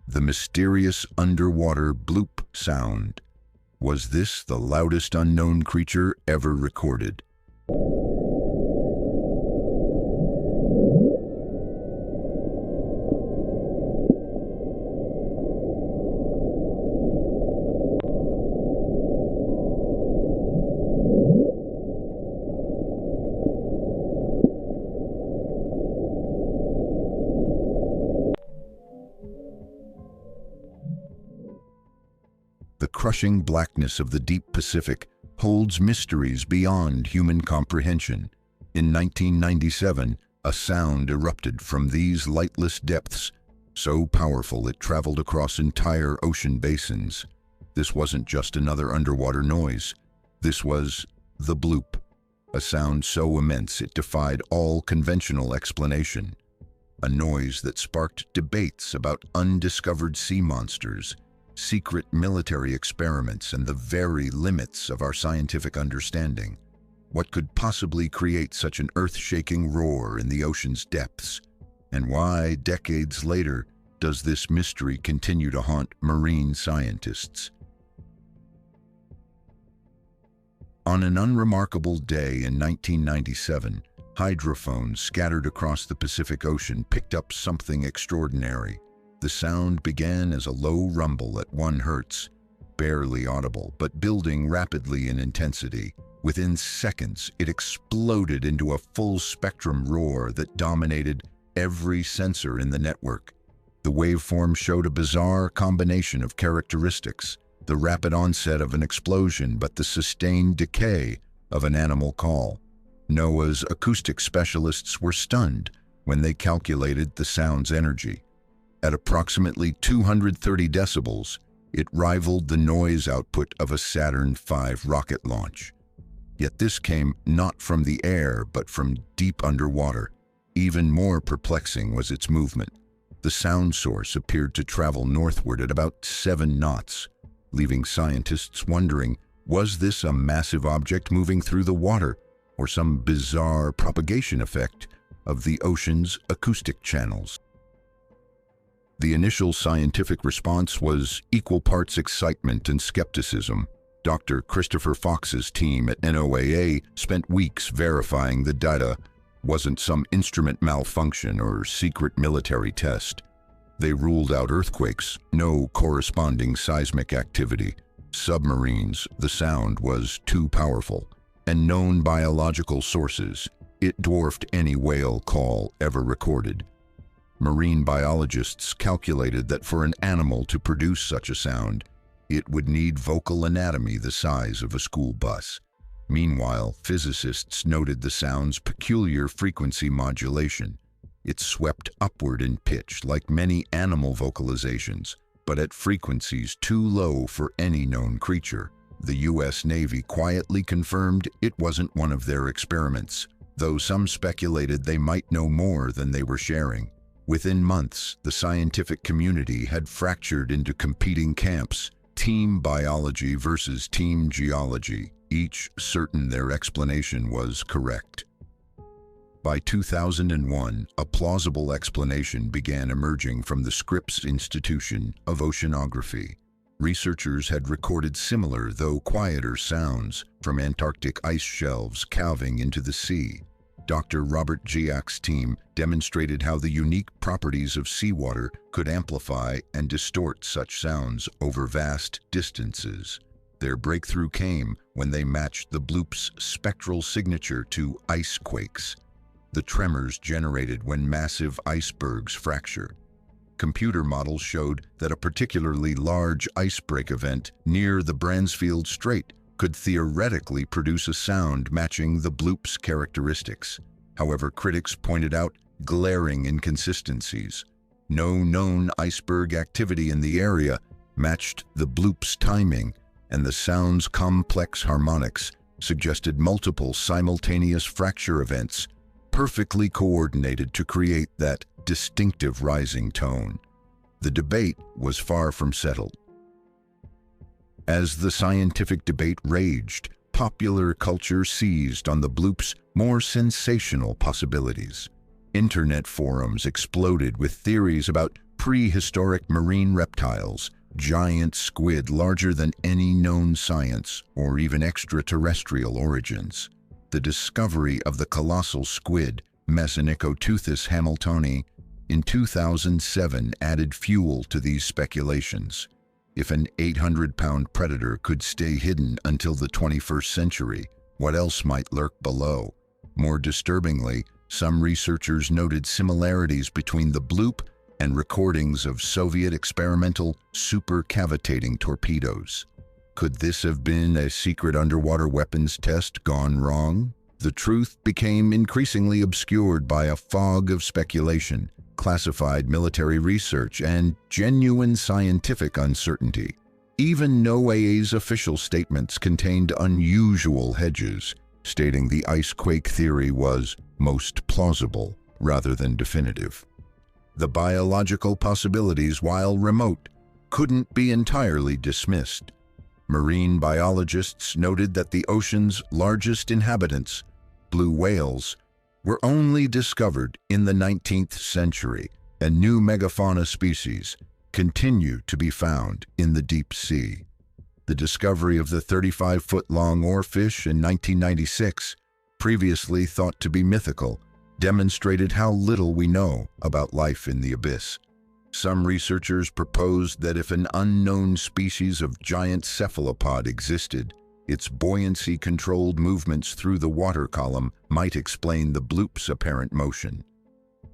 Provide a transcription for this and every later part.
The mysterious underwater bloop sound. Was this the loudest unknown creature ever recorded? The crushing blackness of the deep Pacific holds mysteries beyond human comprehension. In 1997, a sound erupted from these lightless depths, so powerful it traveled across entire ocean basins. This wasn't just another underwater noise. This was the bloop, a sound so immense it defied all conventional explanation. A noise that sparked debates about undiscovered sea monsters, secret military experiments, and the very limits of our scientific understanding. What could possibly create such an earth-shaking roar in the ocean's depths? And why, decades later, does this mystery continue to haunt marine scientists? On an unremarkable day in 1997, hydrophones scattered across the Pacific Ocean picked up something extraordinary. The sound began as a low rumble at 1 Hz, barely audible, but building rapidly in intensity. Within seconds, it exploded into a full-spectrum roar that dominated every sensor in the network. The waveform showed a bizarre combination of characteristics: the rapid onset of an explosion, but the sustained decay of an animal call. NOAA's acoustic specialists were stunned when they calculated the sound's energy. At approximately 230 decibels, it rivaled the noise output of a Saturn V rocket launch. Yet this came not from the air, but from deep underwater. Even more perplexing was its movement. The sound source appeared to travel northward at about 7 knots, leaving scientists wondering, was this a massive object moving through the water, or some bizarre propagation effect of the ocean's acoustic channels? The initial scientific response was equal parts excitement and skepticism. Dr. Christopher Fox's team at NOAA spent weeks verifying the data wasn't some instrument malfunction or secret military test. They ruled out earthquakes, no corresponding seismic activity, submarines. The sound was too powerful, and known biological sources, it dwarfed any whale call ever recorded. Marine biologists calculated that for an animal to produce such a sound, it would need vocal anatomy the size of a school bus. Meanwhile, physicists noted the sound's peculiar frequency modulation. It swept upward in pitch like many animal vocalizations, but at frequencies too low for any known creature. The U.S. Navy quietly confirmed it wasn't one of their experiments, though some speculated they might know more than they were sharing. Within months, the scientific community had fractured into competing camps: team biology versus team geology, each certain their explanation was correct. By 2001, a plausible explanation began emerging from the Scripps Institution of Oceanography. Researchers had recorded similar, though quieter, sounds from Antarctic ice shelves calving into the sea. Dr. Robert Giac's team demonstrated how the unique properties of seawater could amplify and distort such sounds over vast distances. Their breakthrough came when they matched the bloop's spectral signature to ice quakes, the tremors generated when massive icebergs fracture. Computer models showed that a particularly large icebreak event near the Bransfield Strait could theoretically produce a sound matching the bloop's characteristics. However, critics pointed out glaring inconsistencies. No known iceberg activity in the area matched the bloop's timing, and the sound's complex harmonics suggested multiple simultaneous fracture events, perfectly coordinated to create that distinctive rising tone. The debate was far from settled. As the scientific debate raged, popular culture seized on the bloop's more sensational possibilities. Internet forums exploded with theories about prehistoric marine reptiles, giant squid larger than any known science, or even extraterrestrial origins. The discovery of the colossal squid, Mesonychoteuthis hamiltoni, in 2007 added fuel to these speculations. If an 800-pound predator could stay hidden until the 21st century, what else might lurk below? More disturbingly, some researchers noted similarities between the bloop and recordings of Soviet experimental supercavitating torpedoes. Could this have been a secret underwater weapons test gone wrong? The truth became increasingly obscured by a fog of speculation, classified military research, and genuine scientific uncertainty. Even NOAA's official statements contained unusual hedges, stating the icequake theory was most plausible rather than definitive. The biological possibilities, while remote, couldn't be entirely dismissed. Marine biologists noted that the ocean's largest inhabitants, blue whales, were only discovered in the 19th century, and new megafauna species continue to be found in the deep sea. The discovery of the 35-foot-long oarfish in 1996, previously thought to be mythical, demonstrated how little we know about life in the abyss. Some researchers proposed that if an unknown species of giant cephalopod existed, its buoyancy-controlled movements through the water column might explain the bloop's apparent motion.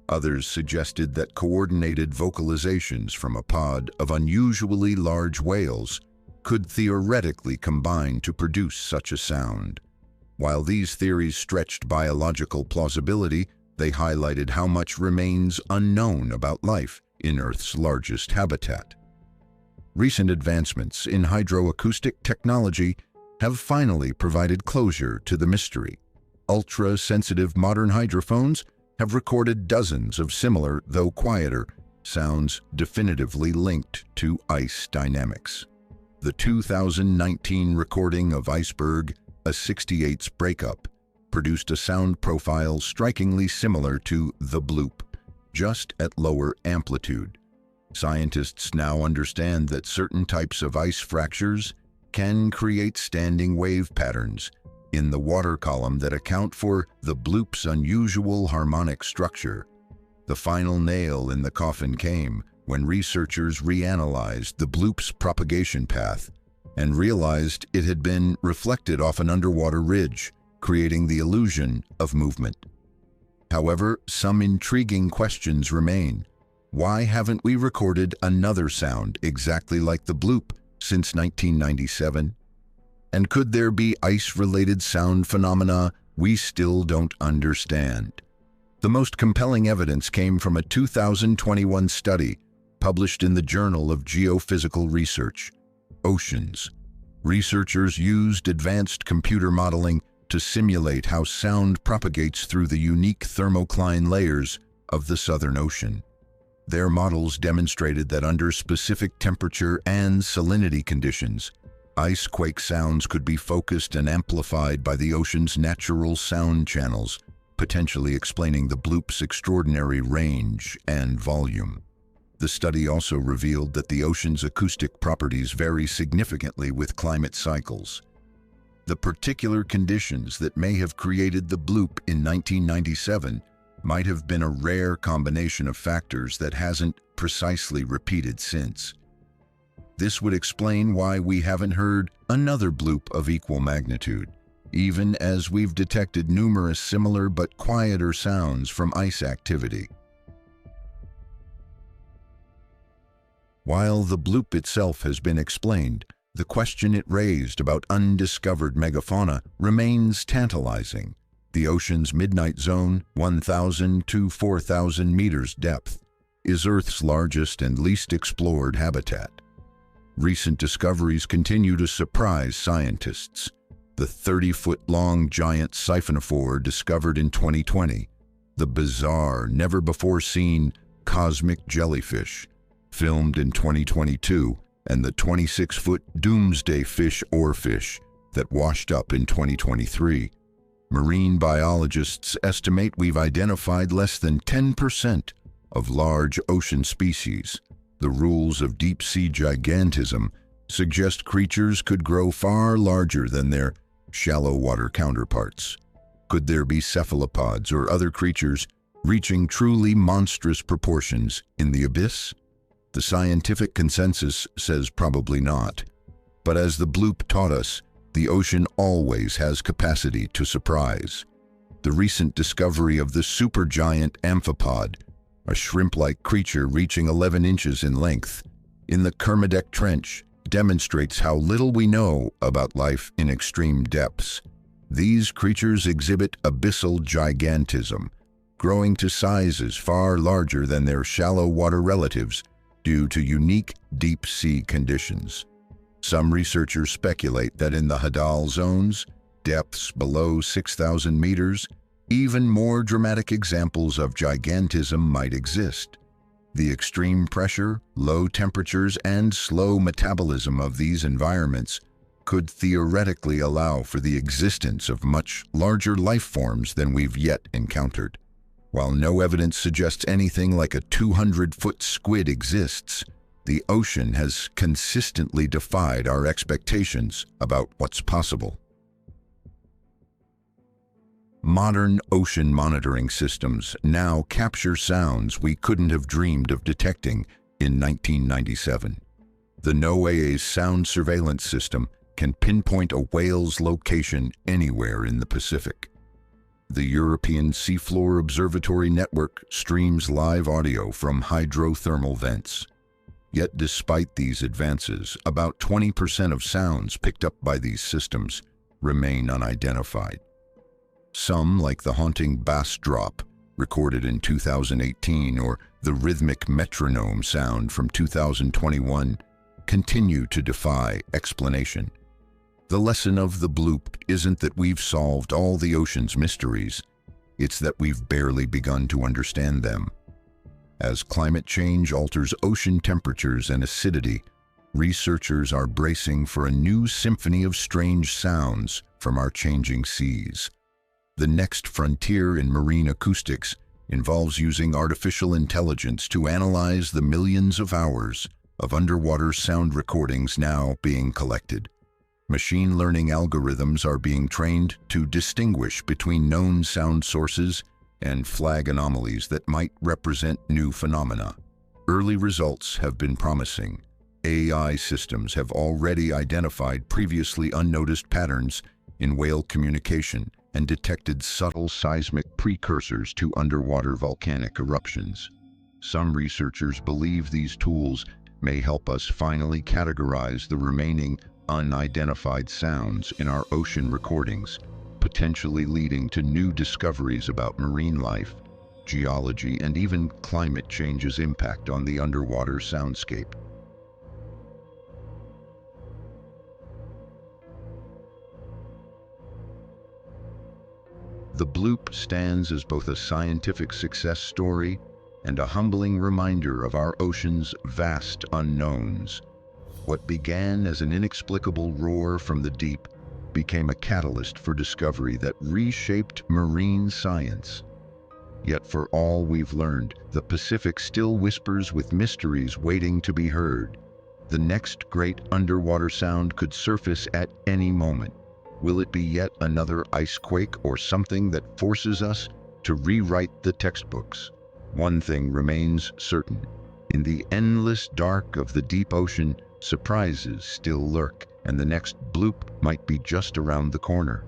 Others suggested that coordinated vocalizations from a pod of unusually large whales could theoretically combine to produce such a sound. While these theories stretched biological plausibility, they highlighted how much remains unknown about life in Earth's largest habitat. Recent advancements in hydroacoustic technology have finally provided closure to the mystery. Ultra-sensitive modern hydrophones have recorded dozens of similar, though quieter, sounds definitively linked to ice dynamics. The 2019 recording of Iceberg, a 68's breakup, produced a sound profile strikingly similar to the bloop, just at lower amplitude. Scientists now understand that certain types of ice fractures can create standing wave patterns in the water column that account for the bloop's unusual harmonic structure. The final nail in the coffin came when researchers reanalyzed the bloop's propagation path and realized it had been reflected off an underwater ridge, creating the illusion of movement. However, some intriguing questions remain. Why haven't we recorded another sound exactly like the bloop since 1997? And could there be ice-related sound phenomena we still don't understand? The most compelling evidence came from a 2021 study published in the Journal of Geophysical Research, Oceans. Researchers used advanced computer modeling to simulate how sound propagates through the unique thermocline layers of the Southern Ocean. Their models demonstrated that under specific temperature and salinity conditions, icequake sounds could be focused and amplified by the ocean's natural sound channels, potentially explaining the bloop's extraordinary range and volume. The study also revealed that the ocean's acoustic properties vary significantly with climate cycles. The particular conditions that may have created the bloop in 1997 might have been a rare combination of factors that hasn't precisely repeated since. This would explain why we haven't heard another bloop of equal magnitude, even as we've detected numerous similar but quieter sounds from ice activity. While the bloop itself has been explained, the question it raised about undiscovered megafauna remains tantalizing. The ocean's midnight zone, 1,000 to 4,000 meters depth, is Earth's largest and least explored habitat. Recent discoveries continue to surprise scientists. The 30-foot-long giant siphonophore discovered in 2020, the bizarre, never-before-seen cosmic jellyfish, filmed in 2022, and the 26-foot doomsday fish oarfish that washed up in 2023. Marine biologists estimate we've identified less than 10% of large ocean species. The rules of deep-sea gigantism suggest creatures could grow far larger than their shallow water counterparts. Could there be cephalopods or other creatures reaching truly monstrous proportions in the abyss? The scientific consensus says probably not. But as the bloop taught us, the ocean always has capacity to surprise. The recent discovery of the supergiant amphipod, a shrimp-like creature reaching 11 inches in length, in the Kermadec Trench, demonstrates how little we know about life in extreme depths. These creatures exhibit abyssal gigantism, growing to sizes far larger than their shallow water relatives due to unique deep-sea conditions. Some researchers speculate that in the Hadal zones, depths below 6,000 meters, even more dramatic examples of gigantism might exist. The extreme pressure, low temperatures, and slow metabolism of these environments could theoretically allow for the existence of much larger life forms than we've yet encountered. While no evidence suggests anything like a 200-foot squid exists, the ocean has consistently defied our expectations about what's possible. Modern ocean monitoring systems now capture sounds we couldn't have dreamed of detecting in 1997. The NOAA's sound surveillance system can pinpoint a whale's location anywhere in the Pacific. The European Seafloor Observatory Network streams live audio from hydrothermal vents. Yet despite these advances, about 20% of sounds picked up by these systems remain unidentified. Some, like the haunting bass drop, recorded in 2018, or the rhythmic metronome sound from 2021, continue to defy explanation. The lesson of the bloop isn't that we've solved all the ocean's mysteries, it's that we've barely begun to understand them. As climate change alters ocean temperatures and acidity, researchers are bracing for a new symphony of strange sounds from our changing seas. The next frontier in marine acoustics involves using artificial intelligence to analyze the millions of hours of underwater sound recordings now being collected. Machine learning algorithms are being trained to distinguish between known sound sources and flag anomalies that might represent new phenomena. Early results have been promising. AI systems have already identified previously unnoticed patterns in whale communication and detected subtle seismic precursors to underwater volcanic eruptions. Some researchers believe these tools may help us finally categorize the remaining unidentified sounds in our ocean recordings, potentially leading to new discoveries about marine life, geology, and even climate change's impact on the underwater soundscape. The bloop stands as both a scientific success story and a humbling reminder of our ocean's vast unknowns. What began as an inexplicable roar from the deep became a catalyst for discovery that reshaped marine science. Yet for all we've learned, the Pacific still whispers with mysteries waiting to be heard. The next great underwater sound could surface at any moment. Will it be yet another icequake or something that forces us to rewrite the textbooks? One thing remains certain. In the endless dark of the deep ocean, surprises still lurk, and the next bloop might be just around the corner.